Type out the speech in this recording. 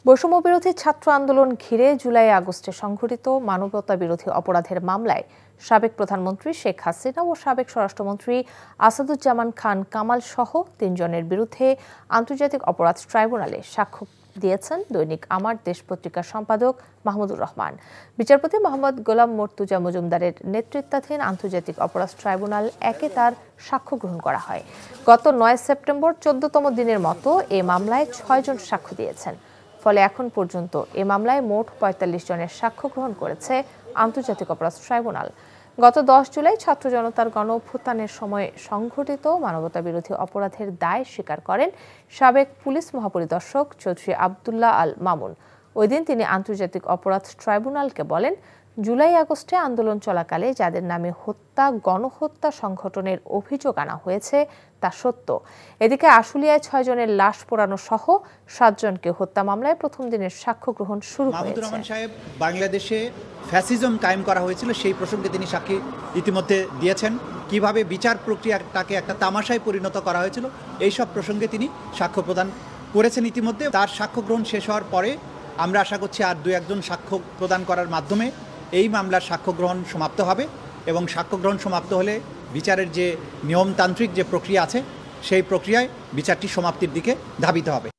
বৈষম্য বিরোধী ছাত্র আন্দোলন ঘিরে জুলাই আগস্টে সংঘটিত মানবতা বিরোধী অপরাধের মামলায় সাবেক প্রধানমন্ত্রী শেখ হাসিনা ও সাবেক স্বরাষ্ট্রমন্ত্রী আসাদুজ্জামান খান কামাল সহ ৩ জনের বিরুদ্ধে আন্তর্জাতিক অপরাধ ট্রাইব্যুনালে সাক্ষ্য দিয়েছেন দৈনিক আমার দেশ পত্রিকার সম্পাদক মাহমুদুর রহমান। বিচারপতি মোহাম্মদ গোলাম মর্তুজা মজুমদারের নেতৃত্বাধীন আন্তর্জাতিক অপরাধ ট্রাইব্যুনাল একে তার সাক্ষ্য গ্রহণ করা হয়। গত ৯ সেপ্টেম্বর ১৪তম দিনের মতো এ মামলায় ৬ জন সাক্ষ্য দিয়েছেন। ফলে এখন পর্যন্ত এ মামলায় মোট ৪৫ জনের সাক্ষ্য গ্রহণ করেছে আন্তর্জাতিক অপরাধ ট্রাইব্যুনাল। গত ১০ জুলাই ছাত্র জনতার গণ অভ্যুত্থানের সময় সংঘটিত মানবতা বিরোধী অপরাধের দায় স্বীকার করেন সাবেক পুলিশ মহাপরিদর্শক চৌধুরী আবদুল্লাহ আল মামুন। ওই দিন তিনি আন্তর্জাতিক অপরাধ ট্রাইব্যুনালকে বলেন, জুলাই আগস্টে আন্দোলন চলাকালে যাদের নামে হত্যা গণহত্যা সংগঠনের অভিযোগ আনা হয়েছে তা সত্য। এদিকে আশুলিয়ায় ৬ জনের লাশ পোড়ানো সহ ৭ জনকে হত্যা মামলায় প্রথম দিনের সাক্ষ্য গ্রহণ শুরু হয়েছে। মাহমুদুর রহমান সাহেব বাংলাদেশে ফ্যাসিজম কায়েম করা হয়েছিল সেই প্রসঙ্গে তিনি সাক্ষী ইতিমধ্যে দিয়েছেন। কিভাবে বিচার প্রক্রিয়াটাকে একটা তামাশায় পরিণত করা হয়েছিল এই সব প্রসঙ্গে তিনি সাক্ষ্য প্রদান করেছেন ইতিমধ্যে। তার সাক্ষ্য গ্রহণ শেষ হওয়ার পরে আমরা আশা করছি আর ২-১ সাক্ষ্য প্রদান করার মাধ্যমে এই মামলার সাক্ষ্য গ্রহণ সমাপ্ত হবে এবং সাক্ষ্য গ্রহণ সমাপ্ত হলে বিচারের যে নিয়মতান্ত্রিক যে প্রক্রিয়া আছে সেই প্রক্রিয়ায় বিচারটি সমাপ্তির দিকে ধাবিত হবে।